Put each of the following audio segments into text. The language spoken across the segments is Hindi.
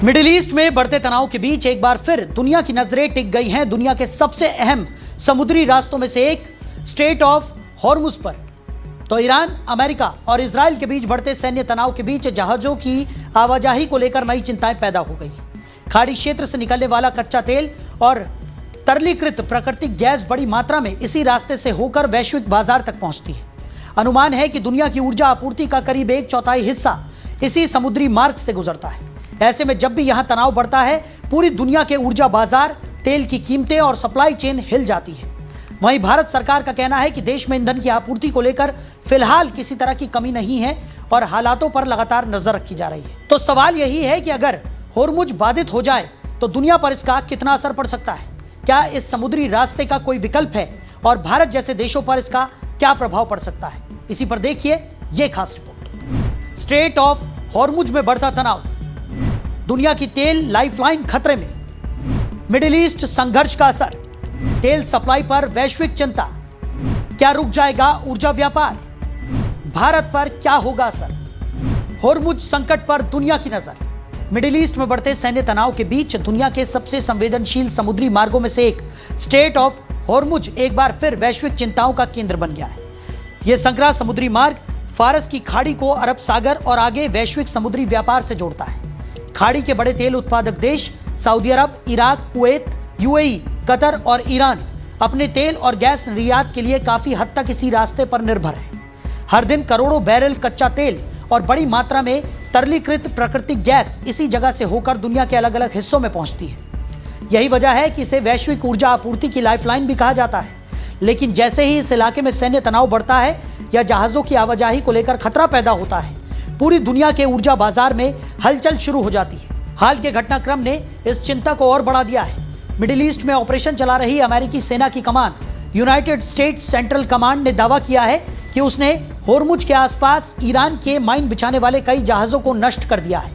मिडिल ईस्ट में बढ़ते तनाव के बीच एक बार फिर दुनिया की नजरें टिक गई हैं दुनिया के सबसे अहम समुद्री रास्तों में से एक स्ट्रेट ऑफ हॉर्मुज पर। तो ईरान, अमेरिका और इजराइल के बीच बढ़ते सैन्य तनाव के बीच जहाजों की आवाजाही को लेकर नई चिंताएं पैदा हो गई। खाड़ी क्षेत्र से निकलने वाला कच्चा तेल और तरलीकृत प्राकृतिक गैस बड़ी मात्रा में इसी रास्ते से होकर वैश्विक बाजार तक पहुंचती है। अनुमान है कि दुनिया की ऊर्जा आपूर्ति का करीब 1/4 हिस्सा इसी समुद्री मार्ग से गुजरता है। ऐसे में जब भी यहां तनाव बढ़ता है, पूरी दुनिया के ऊर्जा बाजार, तेल की कीमतें और सप्लाई चेन हिल जाती है। वहीं भारत सरकार का कहना है कि देश में ईंधन की आपूर्ति को लेकर फिलहाल किसी तरह की कमी नहीं है और हालातों पर लगातार नजर रखी जा रही है। तो सवाल यही है कि अगर हॉर्मुज बाधित हो जाए तो दुनिया पर इसका कितना असर पड़ सकता है? क्या इस समुद्री रास्ते का कोई विकल्प है और भारत जैसे देशों पर इसका क्या प्रभाव पड़ सकता है? इसी पर देखिए ये खास रिपोर्ट। स्ट्रेट ऑफ हॉर्मुज में बढ़ता तनाव, दुनिया की तेल लाइफलाइन खतरे में, मिडिल ईस्ट संघर्ष का असर, तेल सप्लाई पर वैश्विक चिंता, क्या रुक जाएगा ऊर्जा व्यापार, भारत पर क्या होगा असर, हॉर्मुज संकट पर दुनिया की नजर। मिडिल ईस्ट में बढ़ते सैन्य तनाव के बीच दुनिया के सबसे संवेदनशील समुद्री मार्गों में से एक स्ट्रेट ऑफ हॉर्मुज एक बार फिर वैश्विक चिंताओं का केंद्र बन गया है। यह संकरा समुद्री मार्ग फारस की खाड़ी को अरब सागर और आगे वैश्विक समुद्री व्यापार से जोड़ता है। खाड़ी के बड़े तेल उत्पादक देश सऊदी अरब, इराक, कुवैत, यूएई, कतर और ईरान अपने तेल और गैस निर्यात के लिए काफी हद तक इसी रास्ते पर निर्भर है। हर दिन करोड़ों बैरल कच्चा तेल और बड़ी मात्रा में तरलीकृत प्राकृतिक गैस इसी जगह से होकर दुनिया के अलग अलग हिस्सों में पहुंचती है। यही वजह है कि इसे वैश्विक ऊर्जा आपूर्ति की लाइफलाइन भी कहा जाता है। लेकिन जैसे ही इस इलाके में सैन्य तनाव बढ़ता है या जहाजों की आवाजाही को लेकर खतरा पैदा होता है, पूरी दुनिया के ऊर्जा बाजार में हलचल शुरू हो जाती है। हाल के घटनाक्रम ने इस चिंता को और बढ़ा दिया है। मिडिल ईस्ट में ऑपरेशन चला रही अमेरिकी सेना की कमान यूनाइटेड स्टेट्स सेंट्रल कमांड ने दावा किया है कि उसने हॉर्मुज के आसपास ईरान के माइन बिछाने वाले कई जहाजों को नष्ट कर दिया है।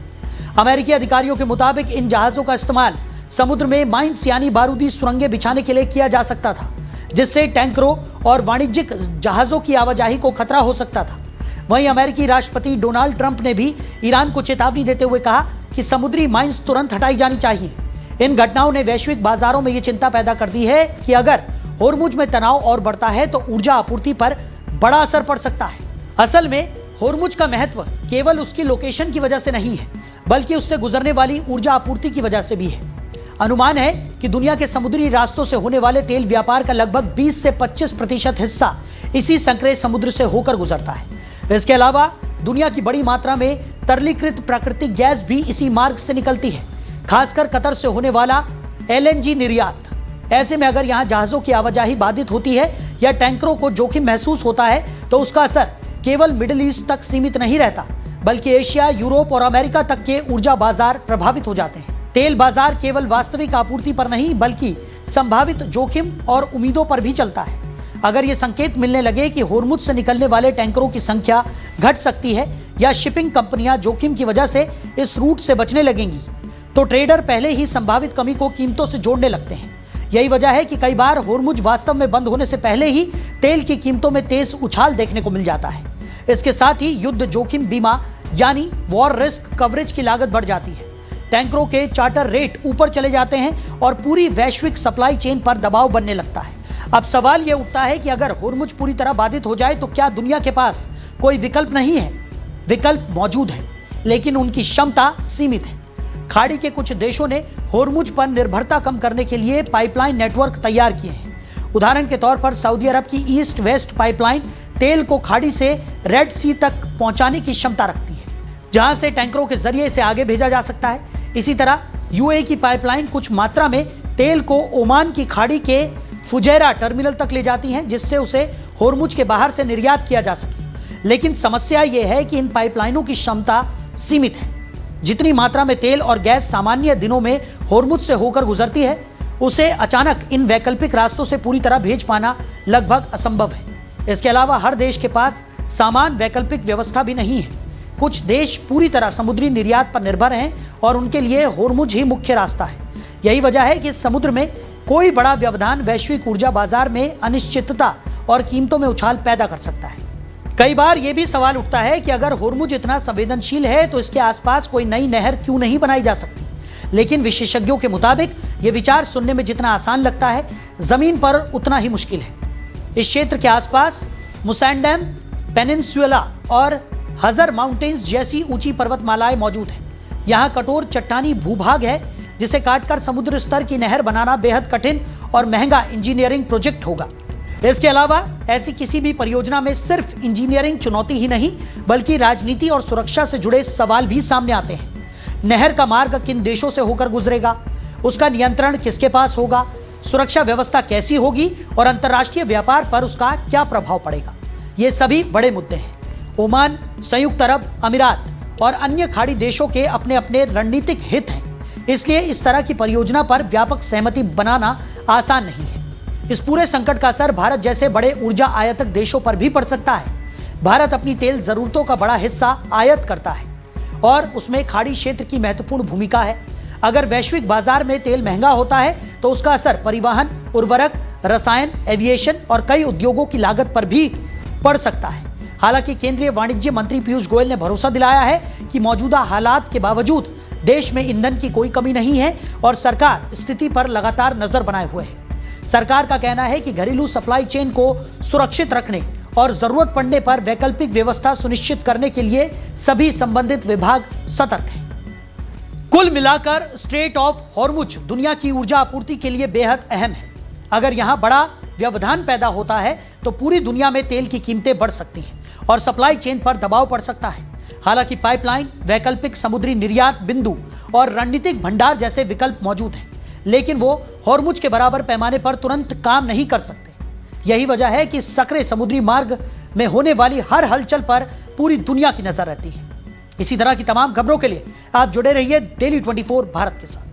अमेरिकी अधिकारियों के मुताबिक इन जहाजों का इस्तेमाल समुद्र में माइंस यानी बारूदी सुरंगें बिछाने के लिए किया जा सकता था, जिससे टैंकरों और वाणिज्यिक जहाजों की आवाजाही को खतरा हो सकता था। वहीं अमेरिकी राष्ट्रपति डोनाल्ड ट्रंप ने भी ईरान को चेतावनी देते हुए कहा कि समुद्री माइंस तुरंत हटाई जानी चाहिए। इन घटनाओं ने वैश्विक बाजारों में यह चिंता पैदा कर दी है कि अगर हॉर्मुज में तनाव और बढ़ता है तो ऊर्जा आपूर्ति पर बड़ा असर पड़ सकता है। असल में हॉर्मुज का महत्व केवल उसकी लोकेशन की वजह से नहीं है, बल्कि उससे गुजरने वाली ऊर्जा आपूर्ति की वजह से भी है। अनुमान है कि दुनिया के समुद्री रास्तों से होने वाले तेल व्यापार का लगभग 20 से 25% हिस्सा इसी संकरे समुद्र से होकर गुजरता है। इसके अलावा दुनिया की बड़ी मात्रा में तरलीकृत प्राकृतिक गैस भी इसी मार्ग से निकलती है, खासकर कतर से होने वाला एलएनजी निर्यात। ऐसे में अगर यहां जहाजों की आवाजाही बाधित होती है या टैंकरों को जोखिम महसूस होता है तो उसका असर केवल मिडिल ईस्ट तक सीमित नहीं रहता, बल्कि एशिया, यूरोप और अमेरिका तक के ऊर्जा बाजार प्रभावित हो जाते हैं। तेल बाजार केवल वास्तविक आपूर्ति पर नहीं बल्कि संभावित जोखिम और उम्मीदों पर भी चलता है। अगर ये संकेत मिलने लगे कि हॉर्मुज से निकलने वाले टैंकरों की संख्या घट सकती है या शिपिंग कंपनियां जोखिम की वजह से इस रूट से बचने लगेंगी, तो ट्रेडर पहले ही संभावित कमी को कीमतों से जोड़ने लगते हैं। यही वजह है कि कई बार हॉर्मुज वास्तव में बंद होने से पहले ही तेल की कीमतों में तेज उछाल देखने को मिल जाता है। इसके साथ ही युद्ध जोखिम बीमा यानी वॉर रिस्क कवरेज की लागत बढ़ जाती है। टैंकरों के चार्टर रेट ऊपर चले जाते हैं और पूरी वैश्विक सप्लाई चेन पर दबाव बनने लगता है। अब सवाल यह उठता है कि अगर हॉर्मुज पूरी तरह बाधित हो जाए तो क्या दुनिया के पास कोई विकल्प नहीं है? विकल्प मौजूद है, लेकिन उनकी क्षमता सीमित है। खाड़ी के कुछ देशों ने हॉर्मुज पर निर्भरता कम करने के लिए पाइपलाइन नेटवर्क तैयार किए हैं। उदाहरण के तौर पर सऊदी अरब की ईस्ट वेस्ट पाइपलाइन तेल को खाड़ी से रेड सी तक पहुंचाने की क्षमता रखती है, जहां से टैंकरों के जरिए इसे आगे भेजा जा सकता है। इसी तरह यूएई की पाइपलाइन कुछ मात्रा में तेल को ओमान की खाड़ी के फुजैरा टर्मिनल तक ले जाती हैं, जिससे उसे हॉर्मुज के बाहर से निर्यात किया जा सके। लेकिन समस्या यह है कि इन पाइपलाइनों की क्षमता सीमित है। जितनी मात्रा में तेल और गैस सामान्य दिनों में हॉर्मुज से होकर गुजरती है, उसे अचानक इन वैकल्पिक रास्तों से पूरी तरह भेज पाना लगभग असंभव है। इसके अलावा हर देश के पास समान वैकल्पिक व्यवस्था भी नहीं है। कुछ देश पूरी तरह समुद्री निर्यात पर निर्भर हैं और उनके लिए हॉर्मुज ही मुख्य रास्ता है। यही वजह है कि इस समुद्र में कोई बड़ा व्यवधान वैश्विक ऊर्जा बाजार में अनिश्चितता और कीमतों में उछाल पैदा कर सकता है। कई बार यह भी सवाल उठता है कि अगर हॉर्मुज इतना संवेदनशील है तो इसके आसपास कोई नई नहर क्यों नहीं बनाई जा सकती, लेकिन विशेषज्ञों के मुताबिक यह विचार सुनने में जितना आसान लगता है, जमीन पर उतना ही मुश्किल है। इस क्षेत्र के आसपास मुसैंडम पेनिनसुला और हजर माउंटेन्स जैसी ऊंची पर्वतमालाएं मौजूद हैं। यहाँ कठोर चट्टानी भूभाग है जिसे काटकर समुद्र स्तर की नहर बनाना बेहद कठिन और महंगा इंजीनियरिंग प्रोजेक्ट होगा। इसके अलावा ऐसी किसी भी परियोजना में सिर्फ इंजीनियरिंग चुनौती ही नहीं बल्कि राजनीति और सुरक्षा से जुड़े सवाल भी सामने आते हैं। नहर का मार्ग किन देशों से होकर गुजरेगा, उसका नियंत्रण किसके पास होगा, सुरक्षा व्यवस्था कैसी होगी और अंतर्राष्ट्रीय व्यापार पर उसका क्या प्रभाव पड़ेगा, ये सभी बड़े मुद्दे हैं। ओमान, संयुक्त अरब अमीरात और अन्य खाड़ी देशों के अपने अपने रणनीतिक हित हैं, इसलिए इस तरह की परियोजना पर व्यापक सहमति बनाना आसान नहीं है। इस पूरे संकट का असर भारत जैसे बड़े ऊर्जा आयातक देशों पर भी पड़ सकता है। भारत अपनी तेल जरूरतों का बड़ा हिस्सा आयात करता है और उसमें खाड़ी क्षेत्र की महत्वपूर्ण भूमिका है। अगर वैश्विक बाजार में तेल महंगा होता है तो उसका असर परिवहन, उर्वरक, रसायन, एविएशन और कई उद्योगों की लागत पर भी पड़ सकता है। हालांकि केंद्रीय वाणिज्य मंत्री पीयूष गोयल ने भरोसा दिलाया है कि मौजूदा हालात के बावजूद देश में ईंधन की कोई कमी नहीं है और सरकार स्थिति पर लगातार नजर बनाए हुए है। सरकार का कहना है कि घरेलू सप्लाई चेन को सुरक्षित रखने और जरूरत पड़ने पर वैकल्पिक व्यवस्था सुनिश्चित करने के लिए सभी संबंधित विभाग सतर्क हैं। कुल मिलाकर स्ट्रेट ऑफ हॉर्मुज दुनिया की ऊर्जा आपूर्ति के लिए बेहद अहम है। अगर यहां बड़ा व्यवधान पैदा होता है तो पूरी दुनिया में तेल की कीमतें बढ़ सकती हैं और सप्लाई चेन पर दबाव पड़ सकता है। हालांकि पाइपलाइन, वैकल्पिक समुद्री निर्यात बिंदु और रणनीतिक भंडार जैसे विकल्प मौजूद हैं, लेकिन वो हॉर्मुज के बराबर पैमाने पर तुरंत काम नहीं कर सकते। यही वजह है कि सकरे समुद्री मार्ग में होने वाली हर हलचल पर पूरी दुनिया की नजर रहती है। इसी तरह की तमाम खबरों के लिए आप जुड़े रहिए डेली 24 भारत के साथ।